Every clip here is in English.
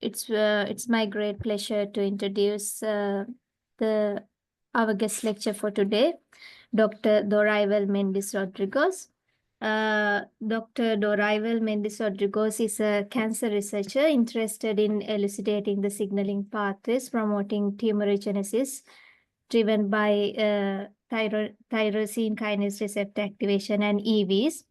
it's my great pleasure to introduce our guest lecture for today, Dr. Dorival Mendes Rodrigues. Dr. Dorival Mendes Rodrigues is a cancer researcher interested in elucidating the signaling pathways promoting tumorigenesis driven by tyrosine kinase receptor activation and EVs.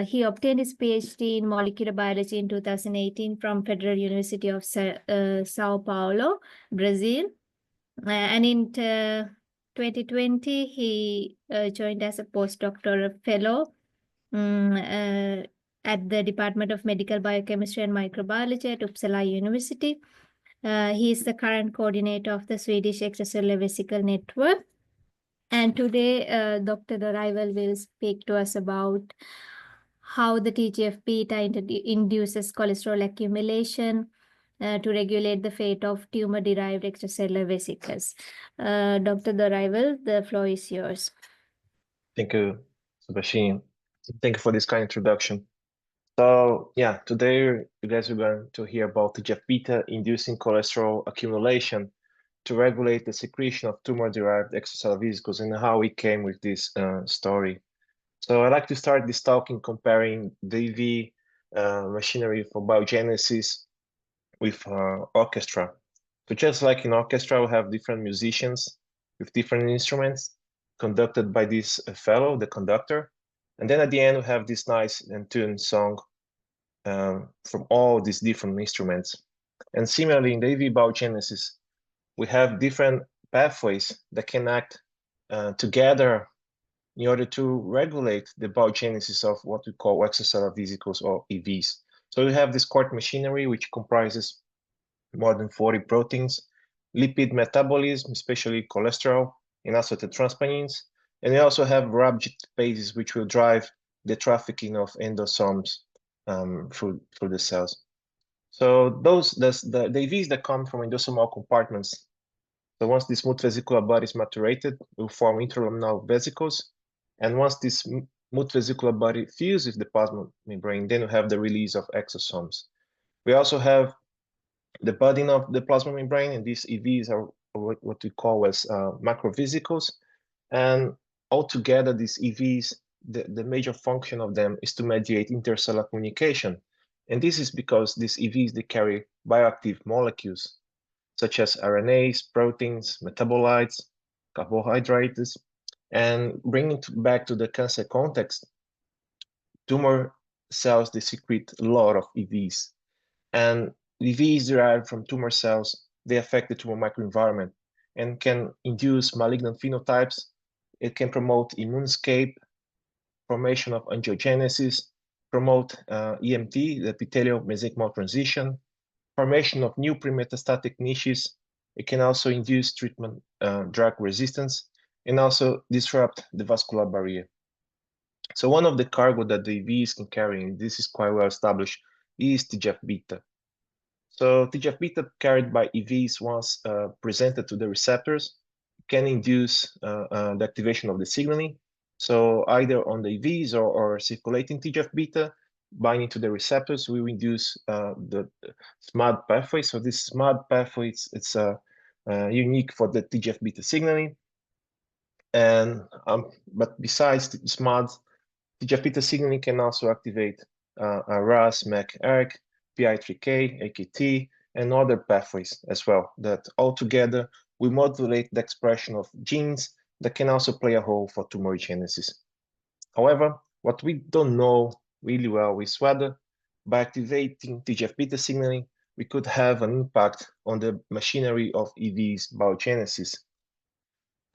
He obtained his PhD in molecular biology in 2018 from Federal University of Sao Paulo, Brazil. And in 2020, he joined as a postdoctoral fellow at the Department of Medical Biochemistry and Microbiology at Uppsala University. He is the current coordinator of the Swedish Extracellular Vesicle Network. And today, Dr. Dorival will speak to us about how the TGF-beta induces cholesterol accumulation to regulate the fate of tumor-derived extracellular vesicles. Dr. Dorival, the floor is yours. Thank you, Sebastian. Thank you for this kind introduction. So yeah, today you guys are going to hear about TGF-beta inducing cholesterol accumulation to regulate the secretion of tumor-derived extracellular vesicles and how we came with this story. So I'd like to start this talk in comparing the EV machinery for biogenesis with orchestra. So just like in orchestra, we have different musicians with different instruments conducted by this fellow, the conductor. And then at the end, we have this nice and tuned song from all these different instruments. And similarly, in the EV biogenesis, we have different pathways that can act together in order to regulate the biogenesis of what we call extracellular vesicles or EVs. So we have this core machinery, which comprises more than 40 proteins, lipid metabolism, especially cholesterol, and also the transponins. And we also have Rodrigues bases, which will drive the trafficking of endosomes through the cells. So the EVs that come from endosomal compartments. So once this smooth vesicular body is maturated, it will form interluminal vesicles. And once this smooth vesicular body fuses with the plasma membrane, then we have the release of exosomes. We also have the budding of the plasma membrane, and these EVs are what we call as macrovesicles. And altogether, these EVs, the major function of them is to mediate intercellular communication. And this is because these EVs, they carry bioactive molecules, such as RNAs, proteins, metabolites, carbohydrates. And bringing it back to the cancer context, tumor cells, they secrete a lot of EVs. And EVs derived from tumor cells, they affect the tumor microenvironment and can induce malignant phenotypes. It can promote immune escape, formation of angiogenesis, promote EMT, the epithelial mesenchymal transition, formation of new pre-metastatic niches. It can also induce treatment drug resistance and also disrupt the vascular barrier. So one of the cargo that the EVs can carry, and this is quite well established, is TGF-beta. So TGF-beta carried by EVs once presented to the receptors can induce the activation of the signaling. So either on the EVs or circulating TGF-beta binding to the receptors, we will induce the SMAD pathway. So this SMAD pathway, it's unique for the TGF-beta signaling. And but besides SMAD, TGF-beta signaling can also activate RAS, MEK, ERK, PI3K, AKT, and other pathways as well, that altogether we modulate the expression of genes that can also play a role for tumorigenesis. However, what we don't know really well is whether by activating TGF-beta signaling, we could have an impact on the machinery of EV's biogenesis.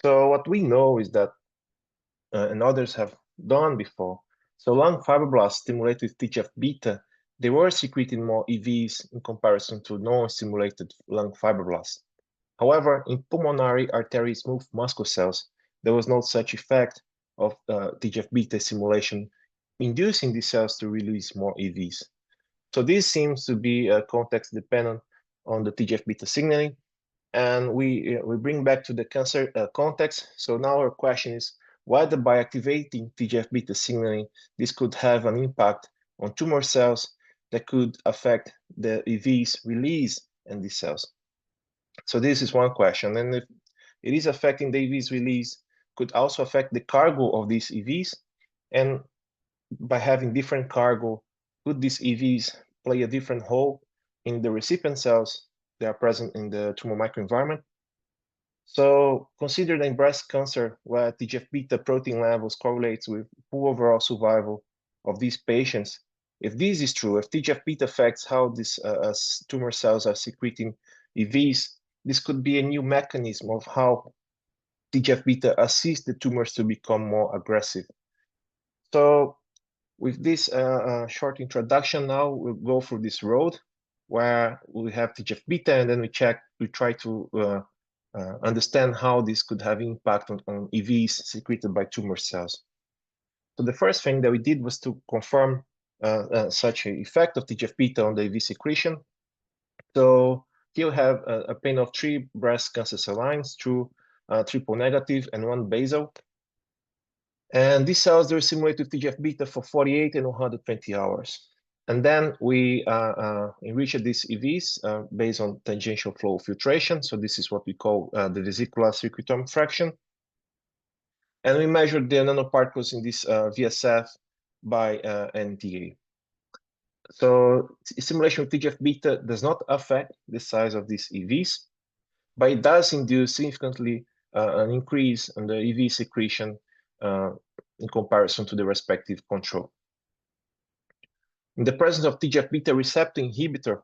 So what we know is that, and others have done before, so lung fibroblasts stimulated with TGF-beta, they were secreting more EVs in comparison to non-stimulated lung fibroblasts. However, in pulmonary artery smooth muscle cells, there was no such effect of TGF-beta stimulation, inducing these cells to release more EVs. So this seems to be context dependent on the TGF-beta signaling. And we bring back to the cancer context. So now our question is, whether by activating TGF-beta signaling, this could have an impact on tumor cells that could affect the EV's release in these cells? So this is one question. And if it is affecting the EV's release, could also affect the cargo of these EVs. And by having different cargo, could these EVs play a different role in the recipient cells that are present in the tumor microenvironment? So consider in breast cancer, where TGF-beta protein levels correlates with poor overall survival of these patients. If this is true, if TGF-beta affects how these tumor cells are secreting EVs, this could be a new mechanism of how TGF-beta assists the tumors to become more aggressive. So with this short introduction, now we'll go through this road where we have TGF-beta, and then we try to understand how this could have impact on EVs secreted by tumor cells. So the first thing that we did was to confirm such an effect of TGF-beta on the EV secretion. So here we have a panel of 3 breast cancer cell lines, 2 triple negative and 1 basal. And these cells, they're simulated with TGF-beta for 48 and 120 hours. And then we enriched these EVs based on tangential flow filtration. So this is what we call the vesicular secretome fraction. And we measured the nanoparticles in this VSF by NTA. So simulation with TGF-beta does not affect the size of these EVs, but it does induce significantly an increase in the EV secretion in comparison to the respective control. In the presence of TGF-beta receptor inhibitor,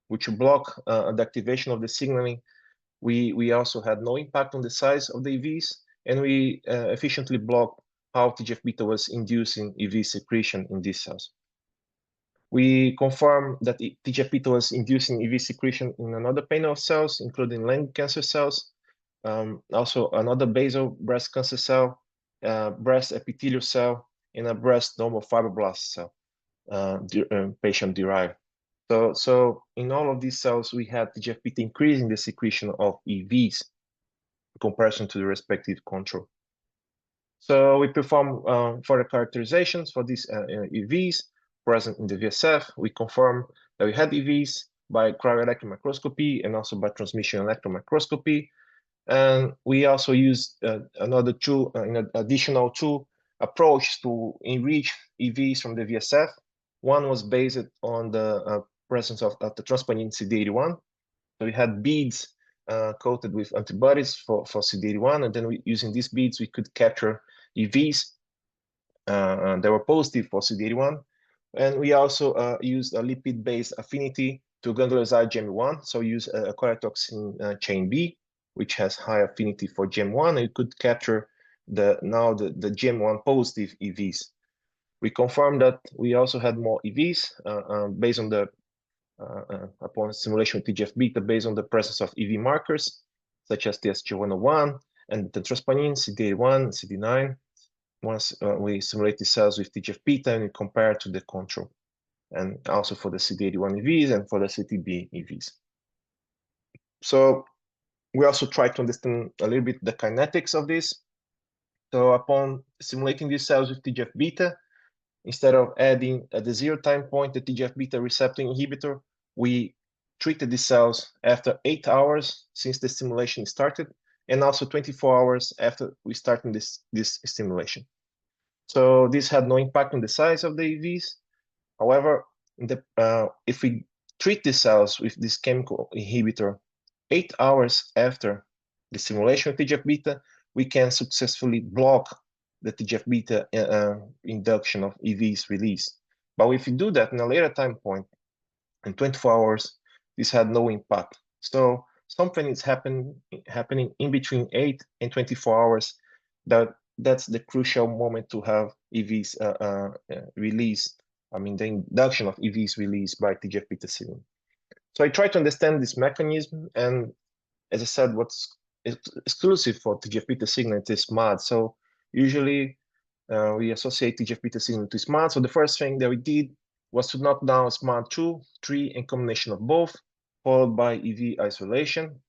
which block the activation of the signaling, we also had no impact on the size of the EVs, and we efficiently blocked how TGF-beta was inducing EV secretion in these cells. We confirmed that TGF-beta was inducing EV secretion in another panel of cells, including lung cancer cells, also another basal breast cancer cell, breast epithelial cell, and a breast normal fibroblast cell, patient-derived. So in all of these cells, we had TGF-beta increasing the secretion of EVs in comparison to the respective control. So we perform further characterizations for these EVs present in the VSF. We confirm that we had EVs by cryo-electron microscopy and also by transmission electron microscopy. And we also used another additional two approach to enrich EVs from the VSF. One was based on the presence of the transponin CD81. So we had beads coated with antibodies for CD81, and then using these beads, we could capture EVs that were positive for CD81. And we also used a lipid-based affinity to ganglioside GM1. So we use a choletoxin chain B, which has high affinity for GM1, and you could capture the GM1 positive EVs. We confirmed that we also had more EVs based on the upon simulation with TGF-beta based on the presence of EV markers such as TSG101 and the transponin CD81, CD9. Once we simulate the cells with TGF-beta and we compare to the control, and also for the CD81 EVs and for the CTB EVs. So we also try to understand a little bit the kinetics of this. So upon simulating these cells with TGF-beta, instead of adding at the 0 time point the TGF-beta receptor inhibitor, we treated the cells after 8 hours since the stimulation started, and also 24 hours after we started this stimulation. So this had no impact on the size of the EVs. However, if we treat the cells with this chemical inhibitor 8 hours after the stimulation of TGF-beta, we can successfully block the TGF-beta induction of EVs release. But if you do that in a later time point, in 24 hours, this had no impact. So something is happening in between 8 and 24 hours. That's the crucial moment to have EVs released. I mean, the induction of EVs released by TGF-beta signaling. So I try to understand this mechanism, and as I said, what's exclusive for TGF-beta signaling is SMAD. So usually we associate TGF-beta signaling to SMAD. So the first thing that we did was to knock down SMAD2, 3, and combination of both, followed by EV isolation.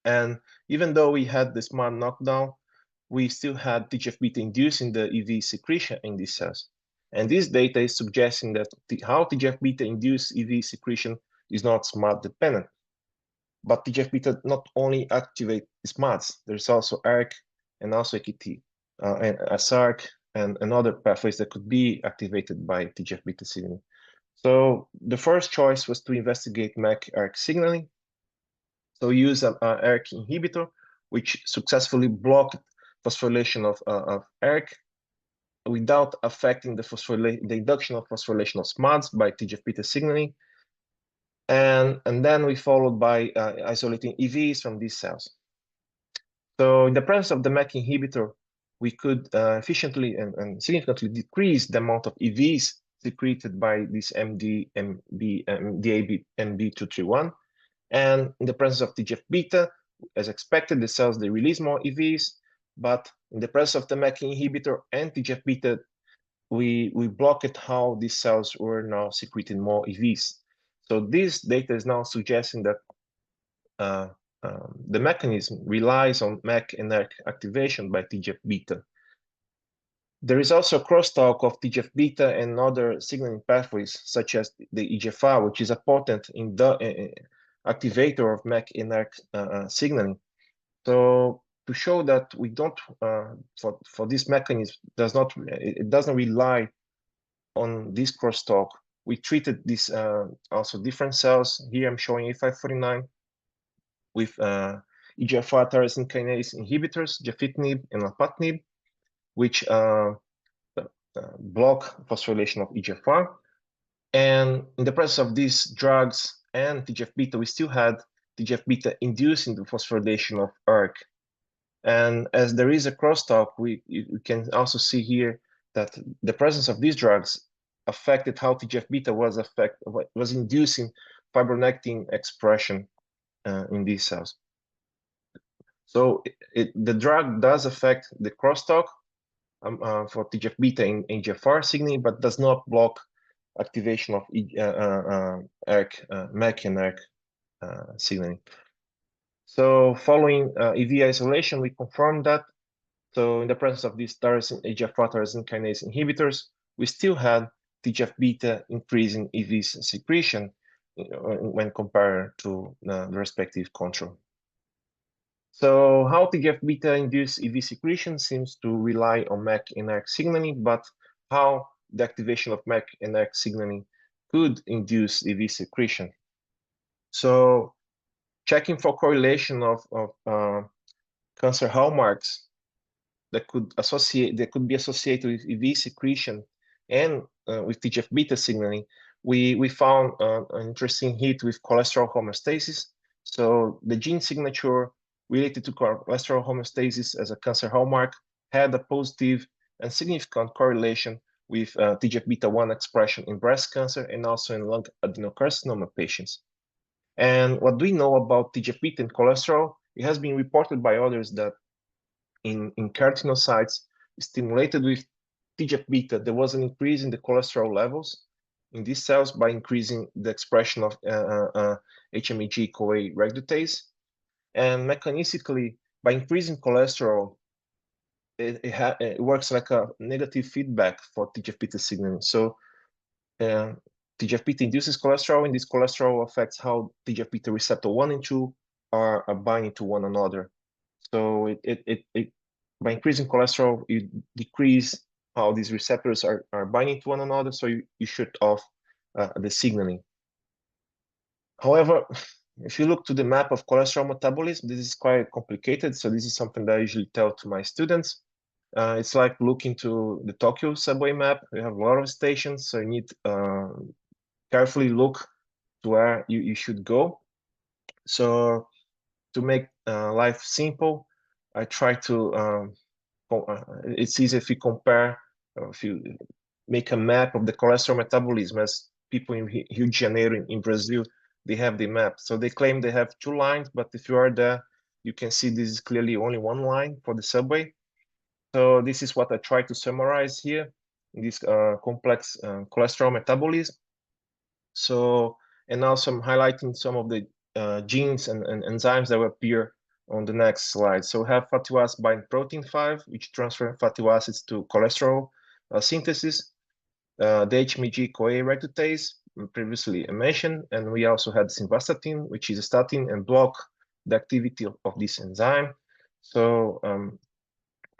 And even though we had the SMAD knockdown, we still had TGF-beta inducing the EV secretion in these cells. And this data is suggesting that how TGF-beta induced EV secretion is not SMAD dependent. But TGF-beta not only activate SMADs, there's also ERK and also AKT and SARC and other pathways that could be activated by TGF-beta signaling. So the first choice was to investigate MEK-ERK signaling. So we use an ERK inhibitor, which successfully blocked phosphorylation of ERK without affecting the induction of phosphorylation of SMADs by TGF-beta signaling. And then we followed by isolating EVs from these cells. So in the presence of the MEK inhibitor, we could efficiently and significantly decrease the amount of EVs secreted by this DAB-MB231. And in the presence of TGF-beta, as expected, the cells, they release more EVs, but in the presence of the MEK inhibitor and TGF-beta, we blocked how these cells were now secreting more EVs. So this data is now suggesting that the mechanism relies on MEK and ERK activation by TGF-beta. There is also a crosstalk of TGF-beta and other signaling pathways, such as the EGFR, which is a potent activator of MEK and ERK signaling. So to show that we don't, for this mechanism, it doesn't rely on this crosstalk, we treated this also different cells. Here I'm showing A549 with EGFR tyrosine kinase inhibitors, gefitinib and lapatinib, which block phosphorylation of EGFR. And in the presence of these drugs and TGF-beta, we still had TGF-beta inducing the phosphorylation of ERK. And as there is a crosstalk, you can also see here that the presence of these drugs affected how TGF-beta was inducing fibronectin expression in these cells. So the drug does affect the crosstalk for TGF-beta in EGFR signaling, but does not block activation of MEK and ERK signaling. So following EV isolation, we confirmed that. So in the presence of these EGFR tyrosine kinase inhibitors, we still had TGF-beta increasing EV secretion when compared to the respective control. So how TGF-beta induced EV secretion seems to rely on MEK and ERK signaling, but how the activation of MEK and ERK signaling could induce EV secretion. So checking for correlation of cancer hallmarks that could be associated with EV secretion and with TGF-beta signaling, we found an interesting hit with cholesterol homeostasis. So the gene signature related to cholesterol homeostasis as a cancer hallmark had a positive and significant correlation with TGF-beta1 expression in breast cancer and also in lung adenocarcinoma patients. And what do we know about TGF-beta and cholesterol? It has been reported by others that in keratinocytes stimulated with TGF-beta, there was an increase in the cholesterol levels in these cells by increasing the expression of HMEG-CoA reductase. And mechanistically, by increasing cholesterol, it works like a negative feedback for TGF-beta signaling. So TGF-beta induces cholesterol, and this cholesterol affects how TGF-beta receptor 1 and 2 are binding to one another. So by increasing cholesterol, you decrease how these receptors are binding to one another, so you shut off the signaling. However, if you look to the map of cholesterol metabolism, this is quite complicated. So this is something that I usually tell to my students. It's like looking to the Tokyo subway map. We have a lot of stations, so you need carefully look to where you should go. So to make life simple, I try to, it's easy if you compare, if you make a map of the cholesterol metabolism, as people in Rio de Janeiro in Brazil, they have the map. So they claim they have 2 lines, but if you are there, you can see this is clearly only 1 line for the subway. So this is what I try to summarize here in this complex cholesterol metabolism. So, and also I'm highlighting some of the genes and enzymes that will appear on the next slide. So we have fatty acid bind protein 5, which transfer fatty acids to cholesterol synthesis. the HMG-CoA reductase previously mentioned, and we also had simvastatin, which is a statin and block the activity of this enzyme. So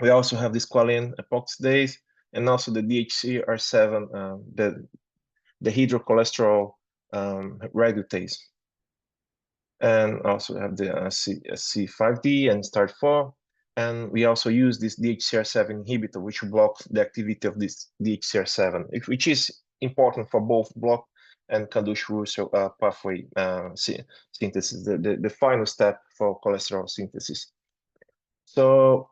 we also have this squalene epoxidase and also the DHCR7, the hydrocholesterol reductase. And also have the C5D and START4. And we also use this DHCR7 inhibitor, which blocks the activity of this DHCR7, which is important for both block and Kadush-Russell pathway synthesis, the final step for cholesterol synthesis. So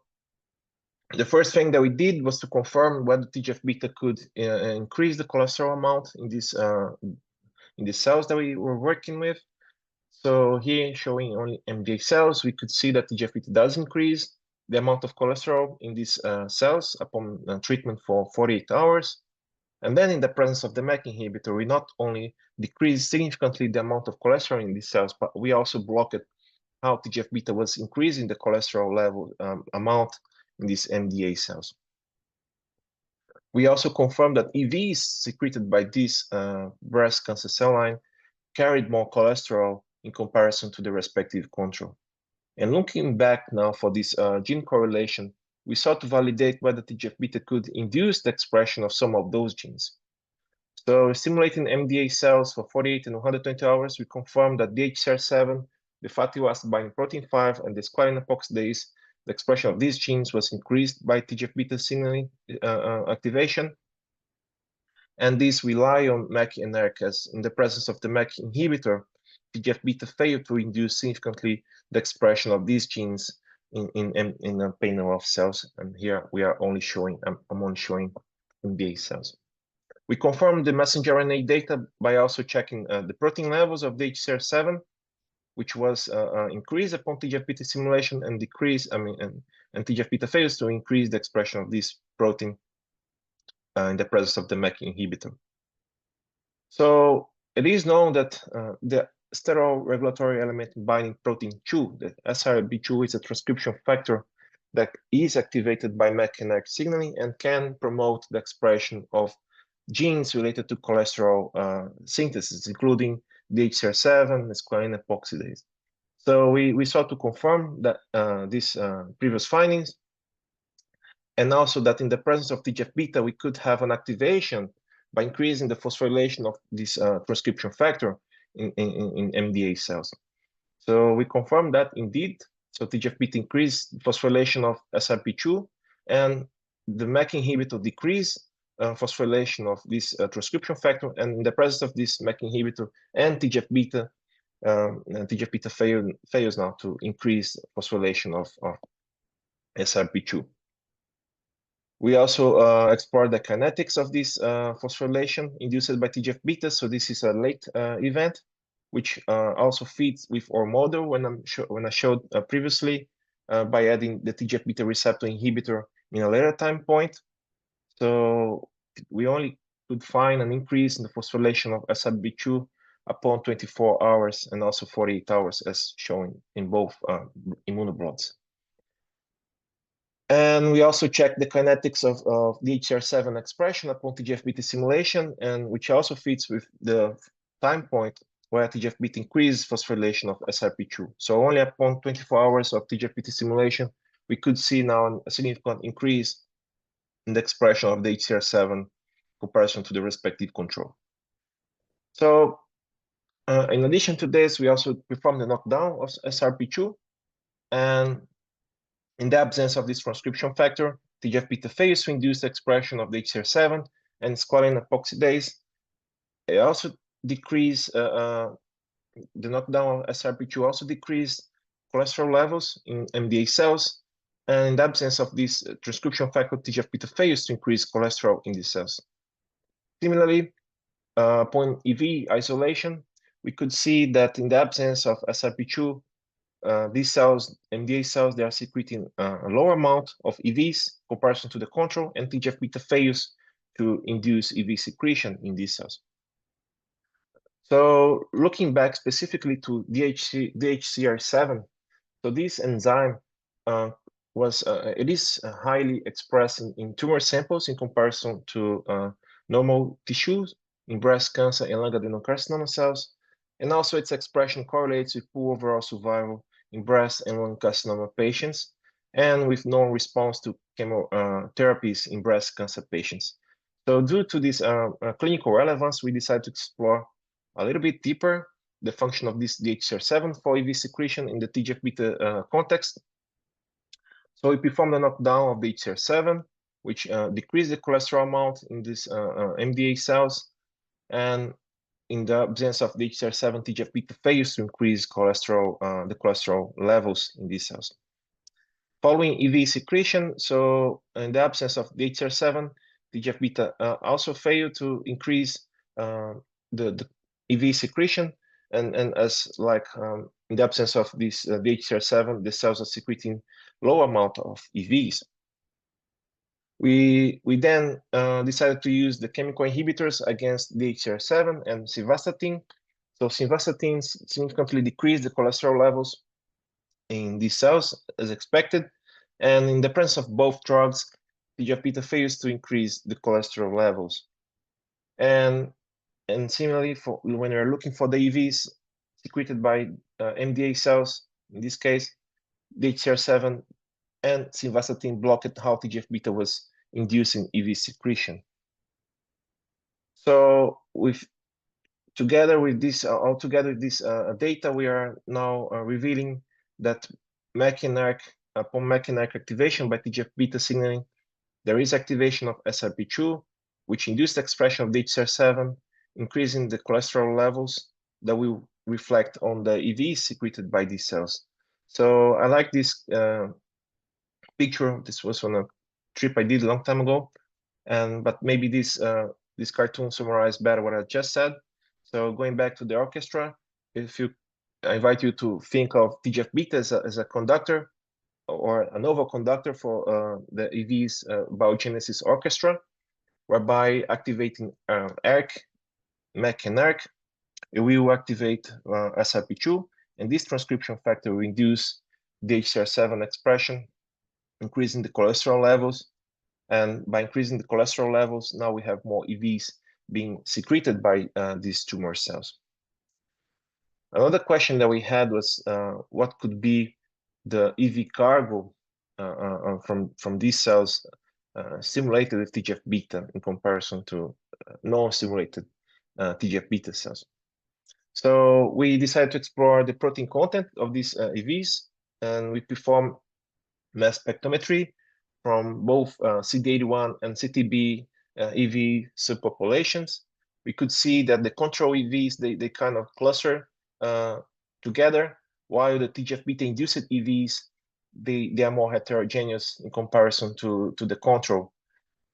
the first thing that we did was to confirm whether TGF-beta could increase the cholesterol amount in these cells that we were working with. So here, showing only MJ cells, we could see that TGF-beta does increase the amount of cholesterol in these cells upon treatment for 48 hours. And then in the presence of the MEK inhibitor, we not only decrease significantly the amount of cholesterol in these cells, but we also blocked how TGF-beta was increasing the cholesterol level amount in these MDA cells. We also confirmed that EVs secreted by this breast cancer cell line carried more cholesterol in comparison to the respective control. And looking back now for this gene correlation, we sought to validate whether TGF-beta could induce the expression of some of those genes. So stimulating MDA cells for 48 and 120 hours, we confirmed that DHCR7, the fatty acid binding protein 5, and the squalene epoxidase, the expression of these genes was increased by TGF-beta signaling activation. And these rely on MEK and ERK, as in the presence of the MEK inhibitor, TGF-beta failed to induce significantly the expression of these genes in a panel of cells. And here we are only showing, I'm only showing MDA cells. We confirmed the messenger RNA data by also checking the protein levels of the HCR7, which was increased upon TGF-beta stimulation and decreased, and TGF-beta fails to increase the expression of this protein in the presence of the MEK inhibitor. So it is known that the sterol regulatory element binding protein 2, the SRB2, is a transcription factor that is activated by MEK and ERK signaling and can promote the expression of genes related to cholesterol synthesis, including DHCR7, the squalene epoxidase. So we sought to confirm that these previous findings, and also that in the presence of TGF-beta, we could have an activation by increasing the phosphorylation of this transcription factor in MDA cells. So we confirmed that indeed, so TGF-beta increased phosphorylation of SRP2, and the MEK inhibitor decreased phosphorylation of this transcription factor, and in the presence of this MEK inhibitor and TGF-beta, TGF-beta fails now to increase phosphorylation of SRP2. We also explored the kinetics of this phosphorylation induced by TGF-beta. So this is a late event, which also fits with our model when I showed previously by adding the TGF-beta receptor inhibitor in a later time point. So we only could find an increase in the phosphorylation of SRB2 upon 24 hours and also 48 hours, as shown in both immunoblots. And we also checked the kinetics of DHCR7 expression upon TGF-beta stimulation, and which also fits with the time point where TGF-beta increased phosphorylation of SRP2. So only upon 24 hours of TGF-beta stimulation, we could see now a significant increase in the expression of the HCR7 in comparison to the respective control. So in addition to this, we also performed the knockdown of SRP2, and in the absence of this transcription factor, TGF-beta fails to induce the expression of the HCR7 and squalene epoxidase. It also decreased, the knockdown of SRP2 also decreased cholesterol levels in MDA cells. And in the absence of this transcription factor, TGF-beta fails to increase cholesterol in these cells. Similarly, upon EV isolation, we could see that in the absence of SRP2, these cells, MDA cells, they are secreting a lower amount of EVs in comparison to the control, and TGF-beta fails to induce EV secretion in these cells. So looking back specifically to DHCR7, so this enzyme it is highly expressed in tumor samples in comparison to normal tissues in breast cancer and lung adenocarcinoma cells, and also its expression correlates with poor overall survival in breast and lung carcinoma patients, and with no response to chemotherapies in breast cancer patients. So due to this clinical relevance, we decided to explore a little bit deeper the function of this DHCR7 for EV secretion in the TGF-β context. So we performed a knockdown of the DHCR7, which decreased the cholesterol amount in these MDA cells, and in the absence of the DHCR7, TGF-β fails to increase cholesterol, the cholesterol levels in these cells. Following EV secretion, so in the absence of the DHCR7, TGF-β also failed to increase the EV secretion, and as like in the absence of this DHCR7, the cells are secreting low amount of EVs. We then decided to use the chemical inhibitors against DHCR7 and simvastatin. So simvastatin significantly decreased the cholesterol levels in these cells as expected, and in the presence of both drugs, TGF-β fails to increase the cholesterol levels. And similarly, for when we're looking for the EVs secreted by MDA cells, in this case, DHCR7 and simvastatin blocked how TGF-β was inducing EV secretion. So together with this data, we are now revealing that upon MEK and ERK activation by TGF-β signaling, there is activation of SRP2, which induced expression of DHCR7, increasing the cholesterol levels that will reflect on the EVs secreted by these cells. So I like this picture. This was on a trip I did a long time ago, but maybe this cartoon summarized better what I just said. So going back to the orchestra, I invite you to think of TGF-β as a conductor or a novel conductor for the EV's biogenesis orchestra, whereby activating ERK, MEK and ERK, it will activate SRP2, and this transcription factor will induce DHCR7 expression, increasing the cholesterol levels. And by increasing the cholesterol levels, now we have more EVs being secreted by these tumor cells. Another question that we had was what could be the EV cargo from these cells stimulated with TGF-β in comparison to non-stimulated TGF-β cells. So we decided to explore the protein content of these EVs, and we performed mass spectrometry from both CD81 and CTB EV subpopulations. We could see that the control EVs, they kind of cluster together, while the TGF-β induced EVs, they are more heterogeneous in comparison to the control.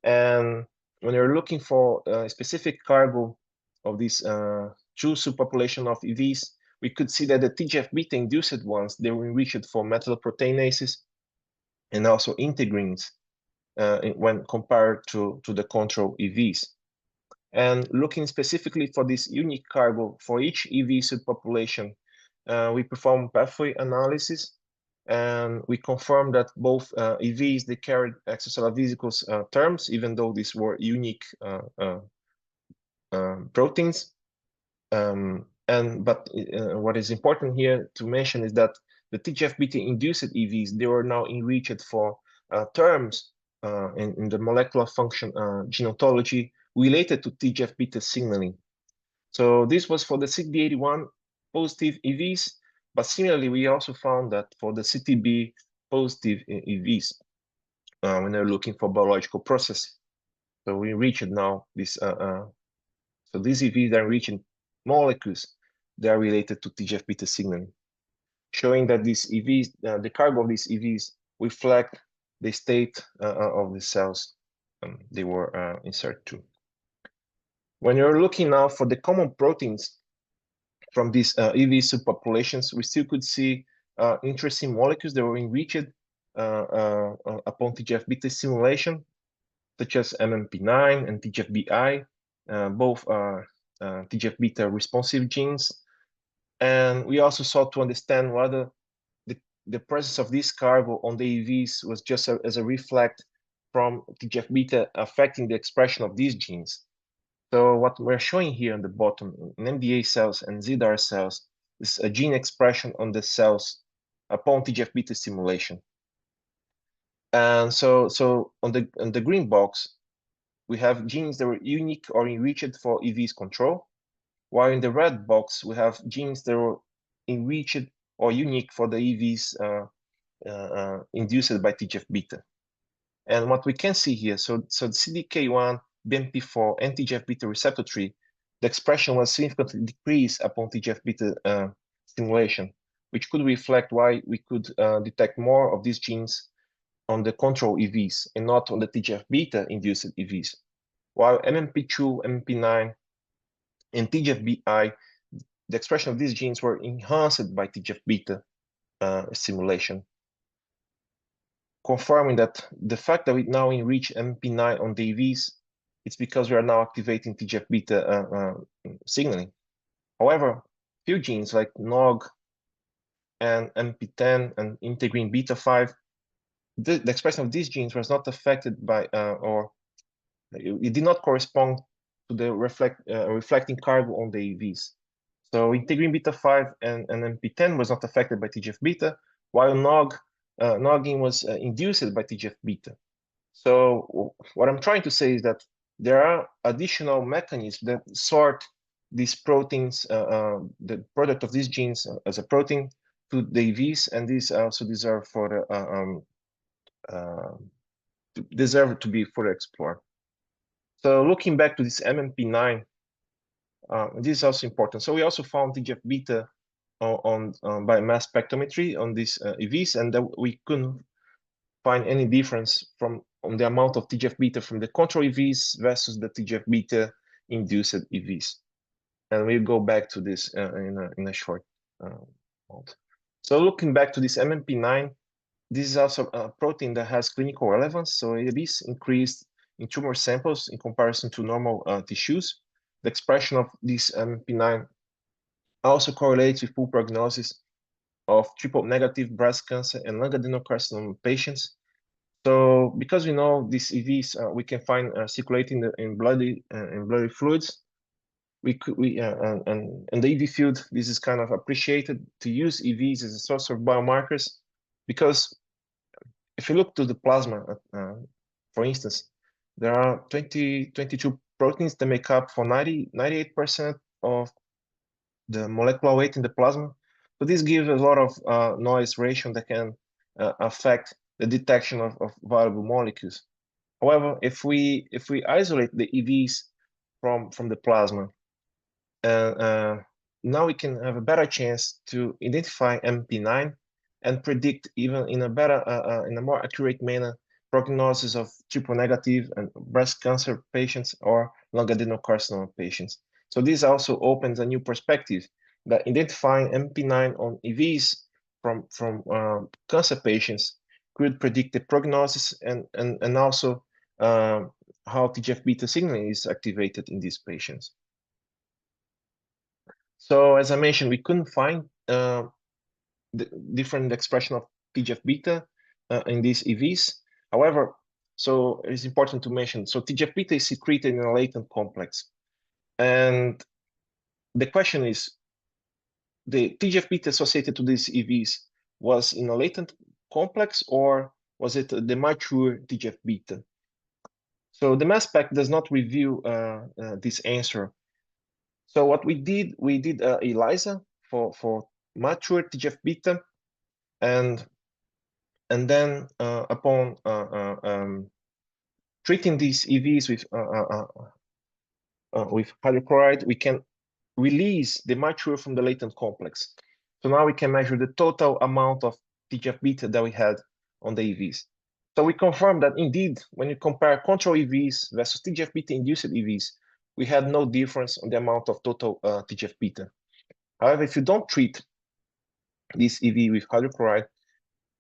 And when you're looking for a specific cargo of these two subpopulation of EVs, we could see that the TGF-β induced ones, they were enriched for metalloproteinases and also integrins when compared to the control EVs. And looking specifically for this unique cargo for each EV subpopulation, we performed pathway analysis, and we confirmed that both EVs, they carried extracellular vesicles terms, even though these were unique proteins. But what is important here to mention is that the TGF-β induced EVs, they were now enriched for terms in the molecular function gene ontology related to TGF-β signaling. So this was for the CD81 positive EVs, but similarly, we also found that for the CTB positive EVs, when they're looking for biological process. So we reached now this, so these EVs are reaching molecules that are related to TGF-β signaling, showing that these EVs, the cargo of these EVs reflect the state of the cells they were inserted to. When you're looking now for the common proteins from these EV subpopulations, we still could see interesting molecules that were enriched upon TGF-β stimulation, such as MMP9 and TGF-βI. Both are TGF-β responsive genes. And we also sought to understand whether the presence of this cargo on the EVs was just as a reflect from TGF-β affecting the expression of these genes. So what we're showing here on the bottom in MDA cells and ZDAR cells is a gene expression on the cells upon TGF-beta stimulation. And so on the green box, we have genes that were unique or enriched for EV's control, while in the red box, we have genes that were enriched or unique for the EVs induced by TGF-beta. And what we can see here, so CDK1, BMP4, and TGF-beta receptor 3, the expression was significantly decreased upon TGF-beta stimulation, which could reflect why we could detect more of these genes on the control EVs and not on the TGF-beta induced EVs. While MMP2, MMP9, and TGF-bI, the expression of these genes were enhanced by TGF-beta stimulation, confirming that the fact that we now enrich MP9 on the EVs, it's because we are now activating TGF-beta signaling. However, few genes like NOG and MP10 and integrin beta-5, the expression of these genes was not affected by, or it did not correspond to the reflecting cargo on the EVs. So integrin beta-5 and MP10 was not affected by TGF-beta, while noggin was induced by TGF-beta. So what I'm trying to say is that there are additional mechanisms that sort these proteins, the product of these genes as a protein to the EVs, and these also deserve for deserve to be further explored. So looking back to this MMP9, this is also important. So we also found TGF-beta by mass spectrometry on these EVs, and we couldn't find any difference on the amount of TGF-beta from the control EVs versus the TGF-beta induced EVs. And we'll go back to this in a short moment. So looking back to this MMP9, this is also a protein that has clinical relevance. So it is increased in tumor samples in comparison to normal tissues. The expression of this MMP9 also correlates with poor prognosis of triple-negative breast cancer and lung adenocarcinoma patients. So because we know these EVs we can find circulating in bloody fluids, and the EV field, this is kind of appreciated to use EVs as a source of biomarkers, because if you look to the plasma, for instance, there are 22 proteins that make up for 98% of the molecular weight in the plasma. So this gives a lot of noise ratio that can affect the detection of viable molecules. However, if we isolate the EVs from the plasma, now we can have a better chance to identify MP9 and predict even in a better, in a more accurate manner, prognosis of triple-negative and breast cancer patients or lung adenocarcinoma patients. So this also opens a new perspective that identifying MP9 on EVs from cancer patients could predict the prognosis and also how TGF-beta signaling is activated in these patients. So as I mentioned, we couldn't find the different expression of TGF-beta in these EVs. However, so it's important to mention, so TGF-beta is secreted in a latent complex. And the question is, the TGF-beta associated to these EVs was in a latent complex, or was it the mature TGF-beta? So the mass spec does not reveal this answer. So what we did ELISA for mature TGF-beta, and then upon treating these EVs with hydrochloride, we can release the mature from the latent complex. So now we can measure the total amount of TGF-beta that we had on the EVs. So we confirm that indeed, when you compare control EVs versus TGF-beta induced EVs, we had no difference on the amount of total TGF-beta. However, if you don't treat this EV with hydrochloride,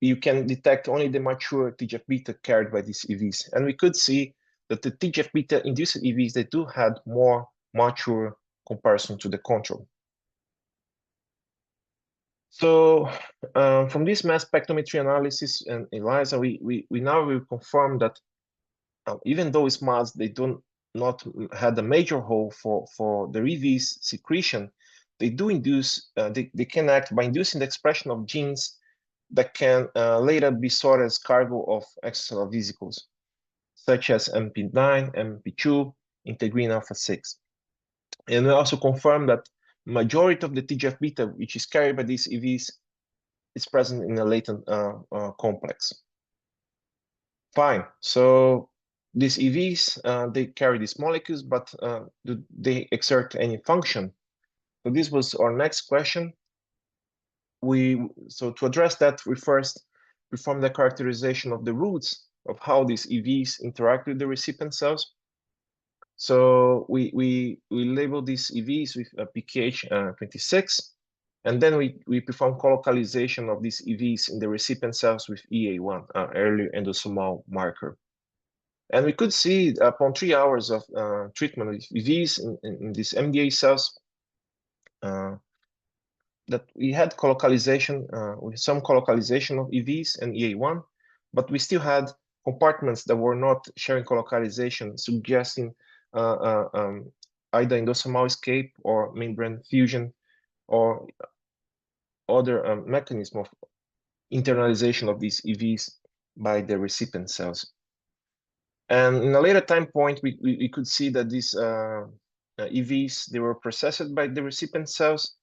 you can detect only the mature TGF-beta carried by these EVs. And we could see that the TGF-beta induced EVs, they do have more mature comparison to the control. So from this mass spectrometry analysis and ELISA, we now will confirm that even though it's mass, they don't not had a major role for the EV's secretion, they do induce, they can act by inducing the expression of genes that can later be stored as cargo of extracellular vesicles, such as MP9, MP2, integrin alpha 6. And we also confirm that majority of the TGF-beta, which is carried by these EVs, is present in a latent complex. Fine. So these EVs, they carry these molecules, but do they exert any function? So this was our next question. So to address that, we first perform the characterization of the routes of how these EVs interact with the recipient cells. So we label these EVs with a pKh 26, and then we perform colocalization of these EVs in the recipient cells with EA1, early endosomal marker. And we could see upon 3 hours of treatment with EVs in these MDA cells that we had colocalization, with some colocalization of EVs and EA1, but we still had compartments that were not sharing colocalization, suggesting either endosomal escape or membrane fusion or other mechanism of internalization of these EVs by the recipient cells. And in a later time point, we could see that these EVs, they were processed by the recipient cells.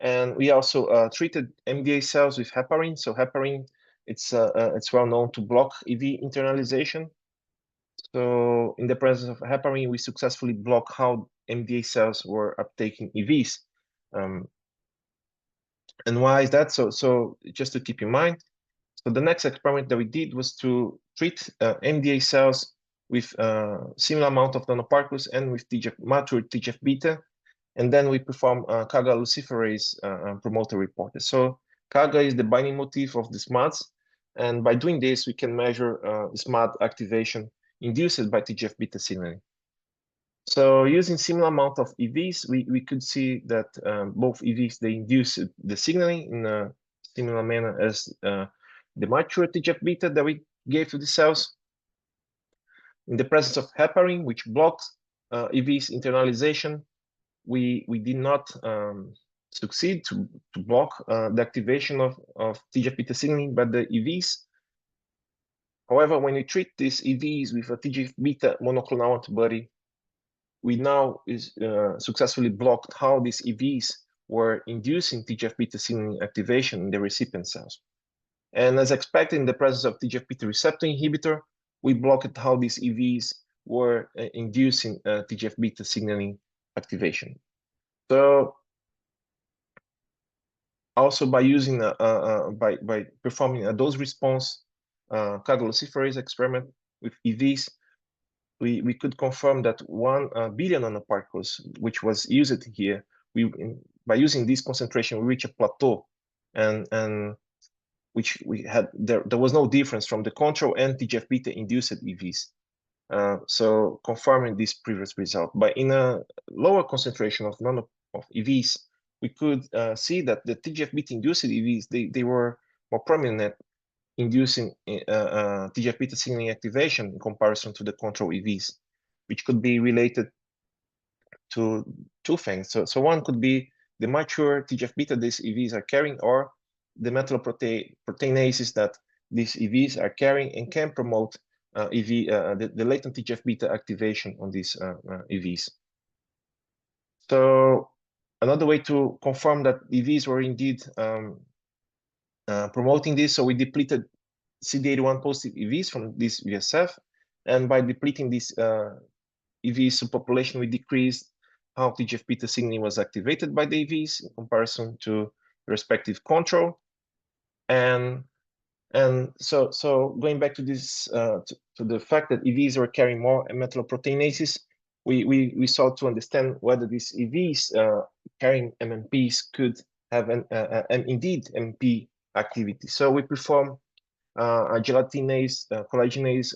And we also treated MDA cells with heparin. So heparin, it's well known to block EV internalization. So in the presence of heparin, we successfully block how MDA cells were uptaking EVs. And why is that? So just to keep in mind, so the next experiment that we did was to treat MDA cells with similar amount of nanoparticles and with mature TGF-beta. And then we perform CAGA luciferase promoter reporter. So CAGA is the binding motif of the SMADs. And by doing this, we can measure SMAD activation induced by TGF-beta signaling. So using similar amount of EVs, we could see that both EVs, they induce the signaling in a similar manner as the mature TGF-beta that we gave to the cells. In the presence of heparin, which blocks EVs internalization, we did not succeed to block the activation of TGF-beta signaling by the EVs. However, when we treat these EVs with a TGF-beta monoclonal antibody, we now successfully blocked how these EVs were inducing TGF-beta signaling activation in the recipient cells. And as expected, in the presence of TGF-beta receptor inhibitor, we blocked how these EVs were inducing TGF-beta signaling activation. So also by using by performing a dose response CAGA luciferase experiment with EVs, we could confirm that 1 billion nanoparticles, which was used here, by using this concentration, we reach a plateau, and which we had there was no difference from the control and TGF-beta induced EVs. So confirming this previous result. But in a lower concentration of EVs, we could see that the TGF-beta induced EVs, they were more prominent, inducing TGF-beta signaling activation in comparison to the control EVs, which could be related to 2 things. So one could be the mature TGF-beta these EVs are carrying, or the metalloproteinases that these EVs are carrying and can promote the latent TGF-beta activation on these EVs. So another way to confirm that EVs were indeed promoting this, so we depleted CD81 positive EVs from this VSF, and by depleting this EV subpopulation, we decreased how TGF-beta signaling was activated by the EVs in comparison to the respective control. And so going back to this, to the fact that EVs were carrying more metalloproteinases, we sought to understand whether these EVs carrying MMPs could have indeed MP activity. So we perform a gelatinase, collagenase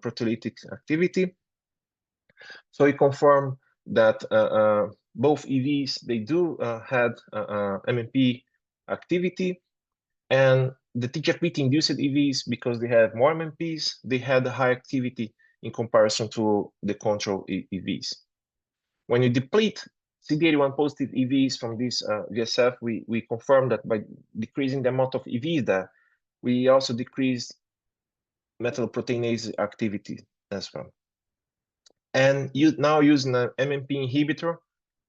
proteolytic activity. So we confirm that both EVs, they do had MMP activity, and the TGF-beta induced EVs, because they have more MMPs, they had a high activity in comparison to the control EVs. When you deplete CD81 positive EVs from this VSF, we confirm that by decreasing the amount of EVs there, we also decrease metalloproteinase activity as well. And now using an MMP inhibitor,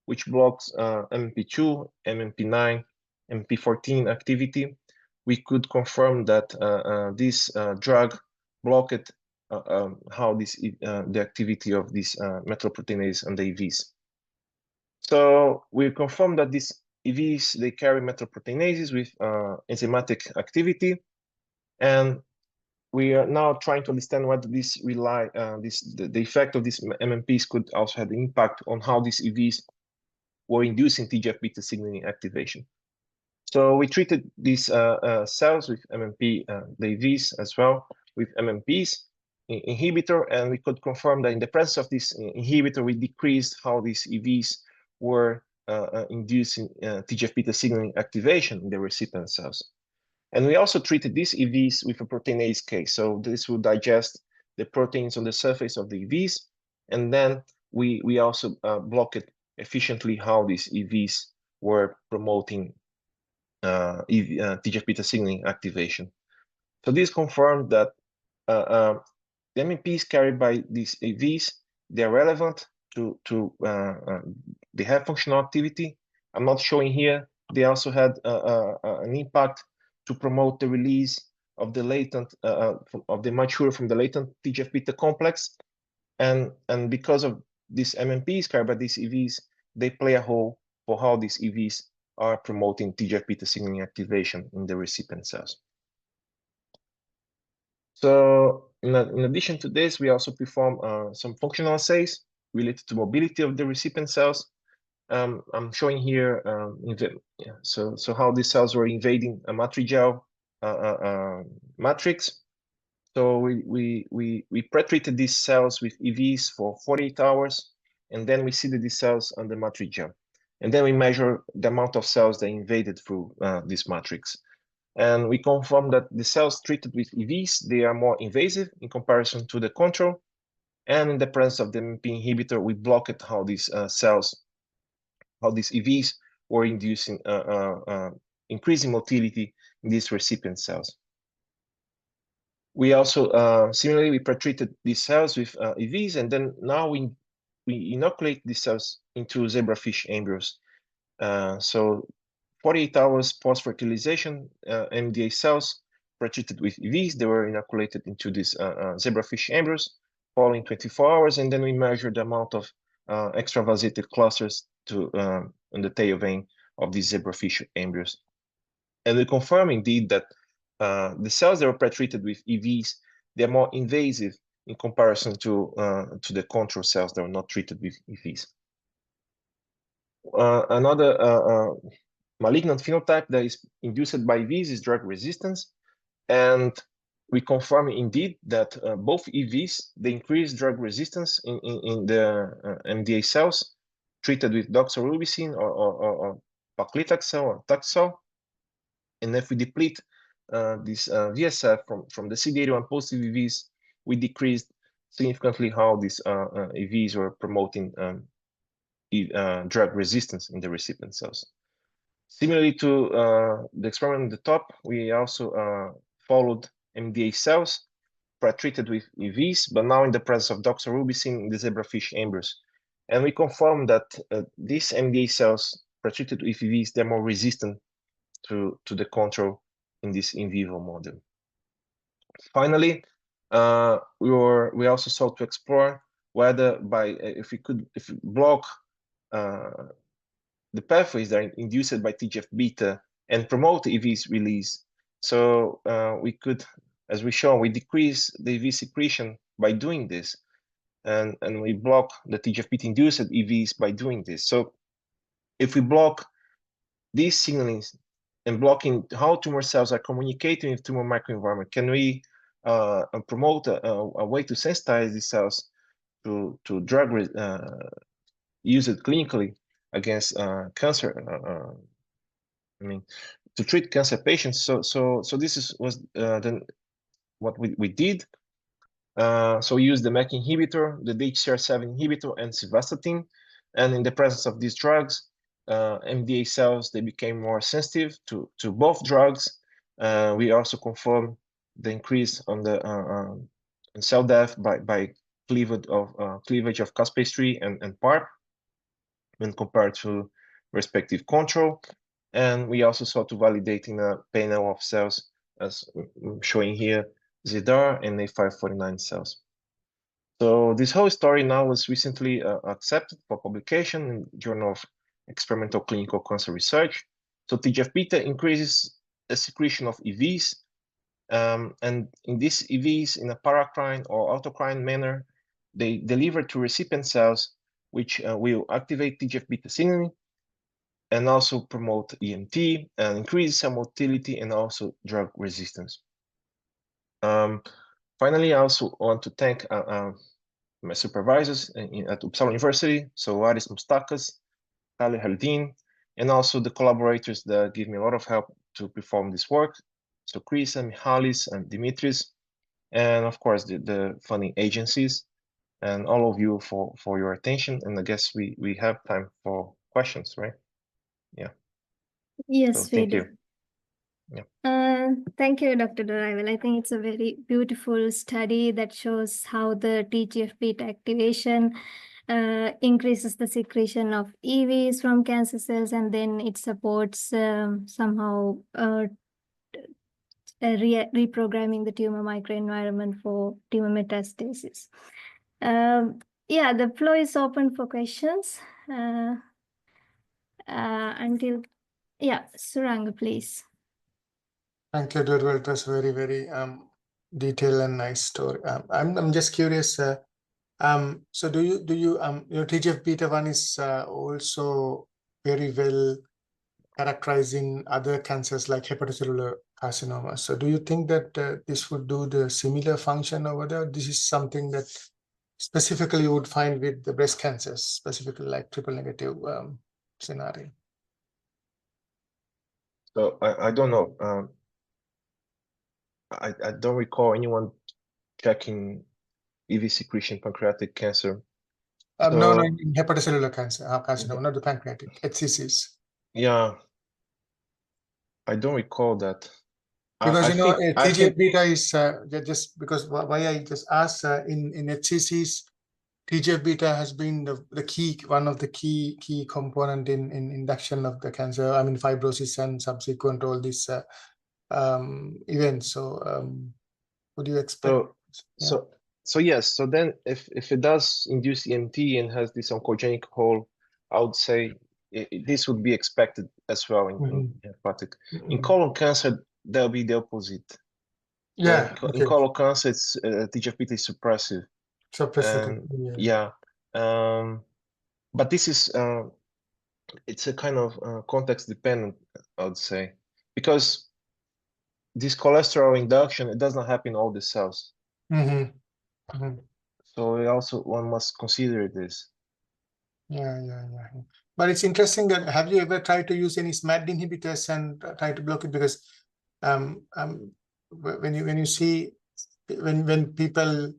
which blocks MMP2, MMP9, MMP14 activity, we could confirm that this drug blocked how the activity of this metalloproteinase and the EVs. So we confirm that these EVs, they carry metalloproteinases with enzymatic activity, and we are now trying to understand whether this the effect of these MMPs could also have an impact on how these EVs were inducing TGF-β signaling activation. So we treated these cells with MMP, the EVs as well, with MMPs inhibitor, and we could confirm that in the presence of this inhibitor, we decreased how these EVs were inducing TGF-β signaling activation in the recipient cells. And we also treated these EVs with a proteinase case. So this will digest the proteins on the surface of the EVs. And then we also blocked efficiently how these EVs were promoting TGF-β signaling activation. So this confirmed that the MMPs carried by these EVs, they're relevant they have functional activity. I'm not showing here. They also had an impact to promote the release of the latent, of the mature from the latent TGF-β complex. And because of these MMPs carried by these EVs, they play a role for how these EVs are promoting TGF-β signaling activation in the recipient cells. So in addition to this, we also perform some functional assays related to mobility of the recipient cells. I'm showing here so how these cells were invading a matrigel matrix. So we pre-treated these cells with EVs for 48 hours, and then we seeded these cells on the matrigel. And then we measure the amount of cells that invaded through this matrix. And we confirm that the cells treated with EVs, they are more invasive in comparison to the control. And in the presence of the MMP inhibitor, we blocked how these how these EVs were inducing increasing motility in these recipient cells. We also, similarly, we pre-treated these cells with EVs, and then now we inoculate these cells into zebrafish embryos. So 48 hours post-fertilization, MDA cells pre-treated with EVs, they were inoculated into these zebrafish embryos following 24 hours, and then we measured the amount of extravasated clusters in the tail vein of these zebrafish embryos. And we confirm indeed that the cells that were pre-treated with EVs, they're more invasive in comparison to the control cells that were not treated with EVs. Another malignant phenotype that is induced by EVs is drug resistance. And we confirm indeed that both EVs, they increase drug resistance in the MDA cells treated with doxorubicin or paclitaxel or Taxol. And if we deplete this VSF from the CD81 positive EVs, we decreased significantly how these EVs were promoting drug resistance in the recipient cells. Similarly to the experiment at the top, we also followed MDA cells pre-treated with EVs, but now in the presence of doxorubicin in the zebrafish embryos. And we confirmed that these MDA cells pre-treated with EVs, they're more resistant to the control in this in vivo model. Finally, we also sought to explore whether if we block the pathways that are induced by TGF-β and promote EV's release. So we could, as we show, we decrease the EV secretion by doing this, and we block the TGF-β induced EVs by doing this. So if we block these signalings and blocking how tumor cells are communicating with tumor microenvironment, can we promote a way to sensitize these cells to drug use it clinically against cancer? I mean, to treat cancer patients. So this was then what we did. So we use the MEK inhibitor, the DHCR7 inhibitor, and simvastatin. And in the presence of these drugs, MDA cells, they became more sensitive to both drugs. We also confirm the increase on the cell death by cleavage of caspase-3 and PARP when compared to respective control. And we also sought to validate in a panel of cells, as showing here, ZDAR and A549 cells. So this whole story now was recently accepted for publication in Journal of Experimental Clinical Cancer Research. So TGF-β increases the secretion of EVs, and in these EVs, in a paracrine or autocrine manner, they deliver to recipient cells, which will activate TGF-β signaling and also promote EMT and increase cell motility and also drug resistance. Finally, I also want to thank my supervisors at Uppsala University, so Aris Mustakas, Ali Haldin, and also the collaborators that give me a lot of help to perform this work. So Chris and Mihalis and Dimitris, and of course the funding agencies, and all of you for your attention. And I guess we have time for questions, right? Yeah. Yes, so thank you. Thank you, Dr. Dorival. I think it's a very beautiful study that shows how the TGF-β activation increases the secretion of EVs from cancer cells, and then it supports somehow reprogramming the tumor microenvironment for tumor metastasis. Yeah, the floor is open for questions until, yeah, Suranga, please. Thank you, Dorival. It was very, very detailed and nice story. I'm just curious. So do you your TGF-β one is also very well characterized in other cancers like hepatocellular carcinoma. So do you think that this would do the similar function over there? This is something that specifically you would find with the breast cancers, specifically like triple negative scenario? So I don't know. I don't recall anyone checking EV secretion pancreatic cancer. No, in hepatocellular cancer, carcinoma, not the pancreatic, HCCs. Yeah, I don't recall that. Because TGF-β is just because why I just asked in HCCs, TGF-β has been the key, one of the key component in induction of the cancer. I mean fibrosis and subsequent all these events. So would you expect? So yes. So then if it does induce EMT and has this oncogenic hole, I would say this would be expected as well in hepatic. In colon cancer, there'll be the opposite. Yeah. In colon cancer, it's TGF-β is suppressive. Yeah. But this is it's a kind of context dependent, I would say, because this cholesterol induction, it does not happen in all the cells. So one must consider this. Yeah. But it's interesting that have you ever tried to use any SMAD inhibitors and try to block it? Because when you see when people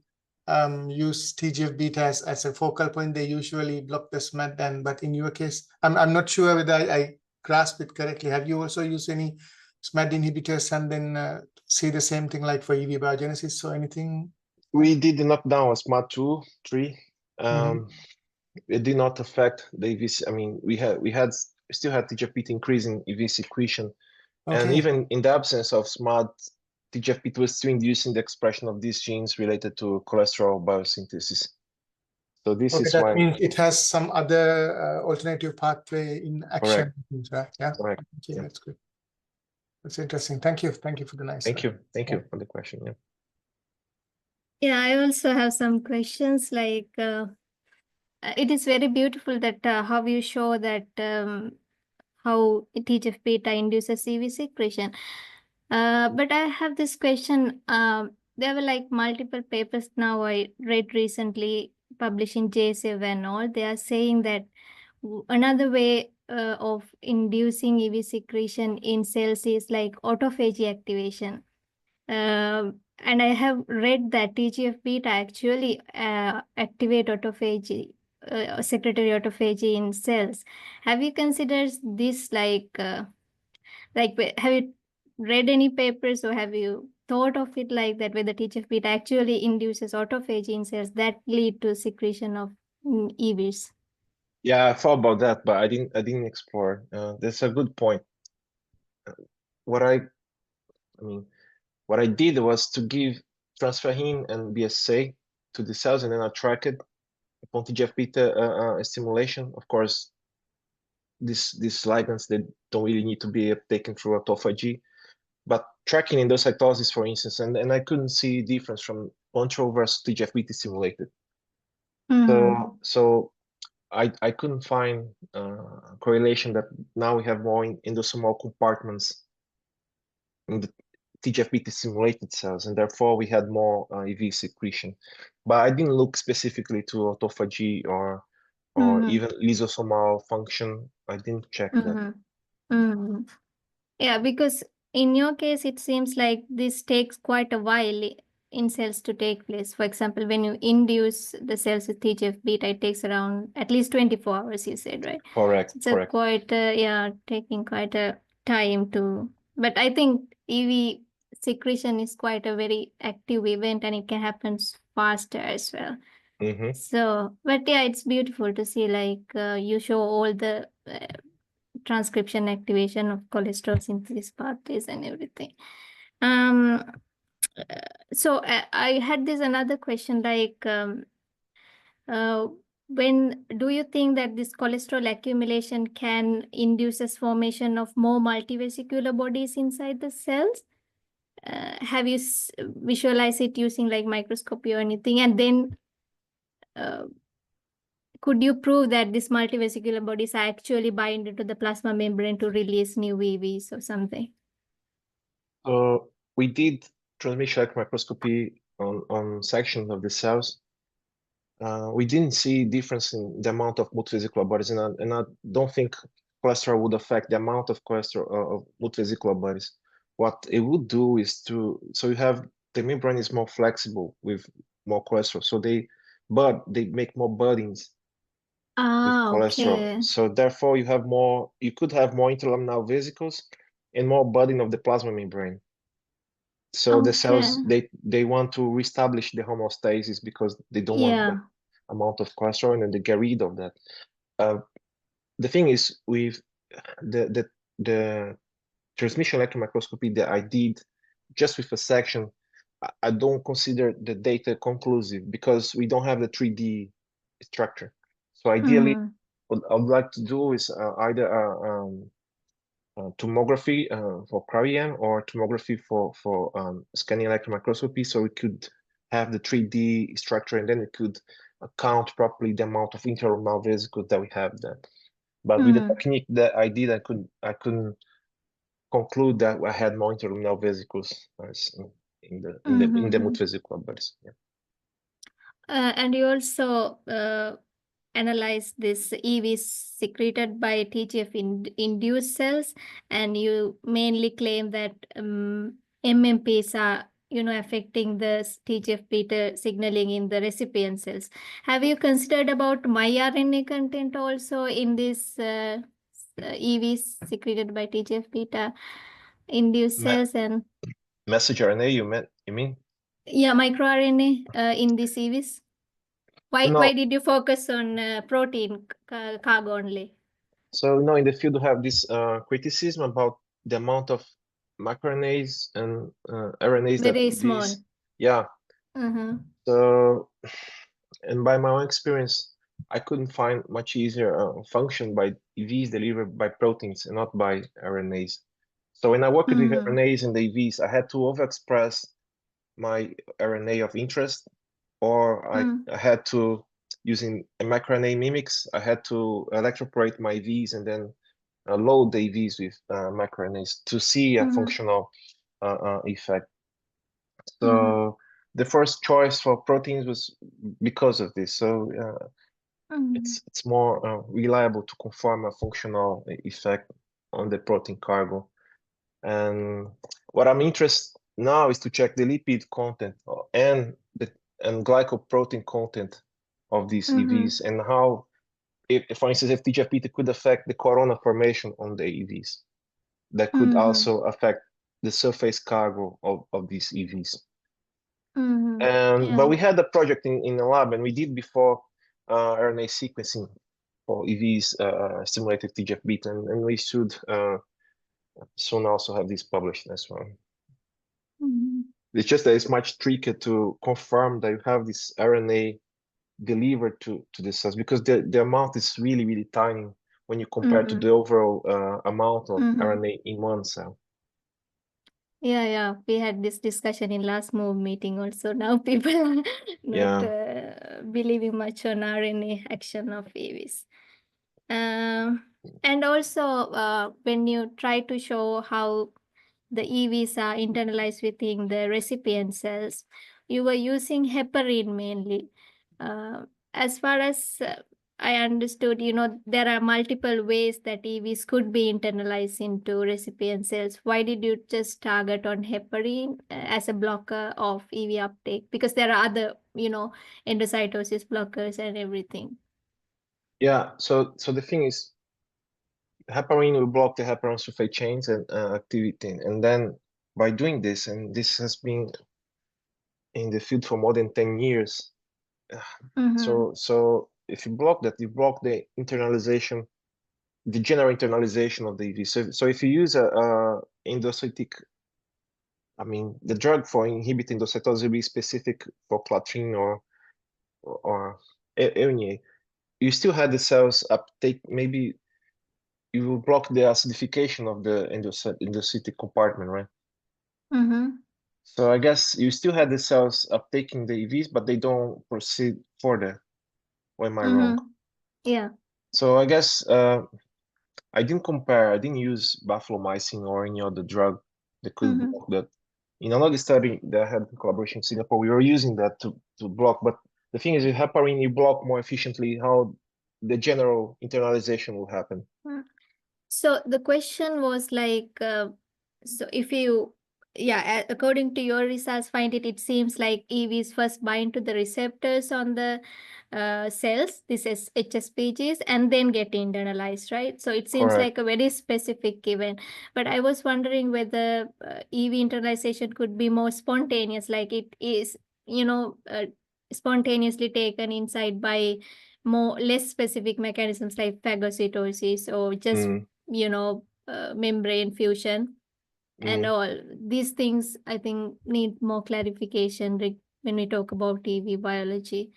use TGF-β as a focal point, they usually block the SMAD. But in your case, I'm not sure whether I grasp it correctly. Have you also used any SMAD inhibitors and then see the same thing like for EV biogenesis or anything? We did the knockdown of SMAD2, 3. It did not affect the EV. I mean, we still had TGF-β increase in EV secretion, and even in the absence of SMAD, TGF-β was still inducing the expression of these genes related to cholesterol biosynthesis. So this is that why means it has some other alternative pathway in action. Correct. Yeah. Correct. Okay, that's good. That's interesting. Thank you for the nice. Thank you for the question. Yeah, I also have some questions. Like, it is very beautiful that how you show that how TGF-β induces EV secretion. But I have this question. There were like multiple papers now I read recently published in JSF and all. They are saying that another way of inducing EV secretion in cells is like autophagy activation. and I have read that TGF-beta actually activate autophagy, secretory autophagy in cells. Have you considered this have you read any papers or have you thought of it like that, where the TGF-beta actually induces autophagy in cells that lead to secretion of EVs? Yeah, I thought about that, but I didn't explore. That's a good point. What I mean, what I did was to give transferrin and BSA to the cells, and then I tracked upon TGF-beta stimulation. Of course, these ligands, they don't really need to be taken through autophagy, but tracking endocytosis, for instance, and I couldn't see difference from control versus TGF-beta stimulated. So I couldn't find correlation that now we have more endosomal compartments in the TGF-beta stimulated cells, and therefore we had more EV secretion. But I didn't look specifically to autophagy or even lysosomal function. I didn't check that. Yeah, because in your case, it seems like this takes quite a while in cells to take place. For example, when you induce the cells with TGF-beta, it takes around at least 24 hours, you said, right? Correct, So it's correct. taking quite a time to, but I think EV secretion is quite a very active event and it can happen faster as well. So, but yeah, it's beautiful to see you show all the transcription activation of cholesterol synthesis pathways and everything. So I had this another question when do you think that this cholesterol accumulation can induces formation of more multivesicular bodies inside the cells? Have you visualized it using like microscopy or anything? And then could you prove that these multivesicular bodies are actually bind into the plasma membrane to release new VVs or something? We did transmission microscopy on sections of the cells. We didn't see difference in the amount of multivesicular bodies, and I don't think cholesterol would affect the amount of cholesterol of multivesicular bodies. What it would do is so you have the membrane is more flexible with more cholesterol, so they make more buddings with cholesterol. Okay. So therefore, you could have more interlaminar vesicles and more budding of the plasma membrane. So the cells they want to reestablish the homeostasis because they don't want that amount of cholesterol, and then they get rid of that. The thing is with the transmission electron microscopy that I did just with a section, I don't consider the data conclusive because we don't have the 3D structure. So ideally, what I would like to do is either tomography for cryo-EM or tomography for scanning electron microscopy, so we could have the 3D structure, and then we could count properly the amount of interluminal vesicles that we have then. But with the technique that I did, I couldn't conclude that I had more interluminal vesicles in the multivesicular bodies. Yeah. And you also analyze this EV secreted by TGF-induced cells, and you mainly claim that MMPs are affecting the TGF-beta signaling in the recipient cells. Have you considered about miRNA content also in this EV secreted by TGF-beta induced cells and messenger RNA? You mean? Yeah, microRNA in these EVs. Why did you focus on protein cargo only? So in the field we have this criticism about the amount of microRNAs and RNAs Very that small. these, yeah. So, and by my own experience, I couldn't find much easier function by EVs delivered by proteins and not by RNAs. So when I worked with RNAs and the EVs, I had to overexpress my RNA of interest, or I had to, using microRNA mimics, I had to electroporate my EVs and then load the EVs with microRNAs to see a functional effect. So the first choice for proteins was because of this. So it's more reliable to confirm a functional effect on the protein cargo. And what I'm interested now is to check the lipid content and glycoprotein content of these EVs, and how, if, for instance, if TGF-β could affect the corona formation on the EVs, that could also affect the surface cargo of these EVs. But we had a project in the lab, and we did before RNA sequencing for EVs stimulated TGF-β, and we should soon also have this published as well. It's just that it's much trickier to confirm that you have this RNA delivered to the cells, because the amount is really, really tiny when you compare to the overall amount of RNA in one cell. Yeah, we had this discussion in last MOVE meeting also. Now people are not believing much on RNA action of EVs. And also, when you try to show how the EVs are internalized within the recipient cells, you were using heparin mainly. As far as I understood, there are multiple ways that EVs could be internalized into recipient cells. Why did you just target on heparin as a blocker of EV uptake? Because there are other, endocytosis blockers and everything. Yeah, so the thing is, heparin will block the heparan sulfate chains and activity, and then by doing this, and this has been in the field for more than 10 years. So if you block that, you block the internalization, the general internalization of the EV. So if you use a endocytic, the drug for inhibiting endocytosis will be specific for clathrin or ERNA, you still had the cells uptake. Maybe you will block the acidification of the endocytic compartment, right? So I guess you still had the cells uptaking the EVs, but they don't proceed further. Or am I wrong? Yeah. So I guess I didn't compare. I didn't use baflomycin or any other drug that could block that. In another study that I had in collaboration in Singapore, we were using that to block. But the thing is, with heparin, you block more efficiently how the general internalization will happen. So the question was like, so if you, according to your results, it seems like EVs first bind to the receptors on the cells, this is HSPGs, and then get internalized, right? So it seems like a very specific event. But I was wondering whether EV internalization could be more spontaneous, like it is, spontaneously taken inside by less specific mechanisms like phagocytosis or just membrane fusion and all these things. I think need more clarification when we talk about EV biology.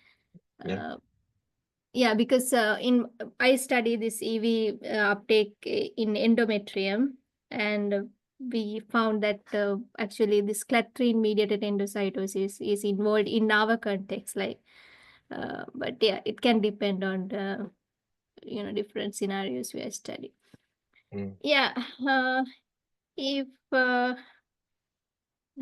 Because I study this EV uptake in endometrium, and we found that actually this clathrin mediated endocytosis is involved in our context, like but it can depend on the different scenarios we are studying. If the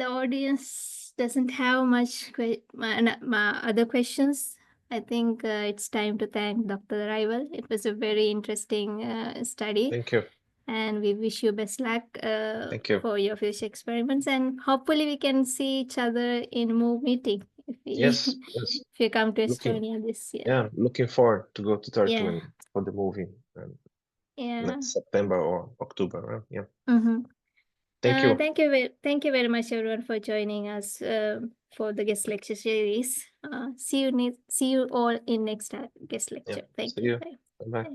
audience doesn't have much other questions, I think it's time to thank Dr. Dorival. It was a very interesting study. Thank you. And we wish you best luck Thank you. for your future experiments. And hopefully we can see each other in MOVE meeting Yes. if you come to Estonia this year. Yeah, looking forward to go to Tartu and for the movie next September or October. Right? Yeah. Thank you. Thank you very much, everyone, for joining us for the guest lecture series. See you all in next guest lecture. Thank you. Bye.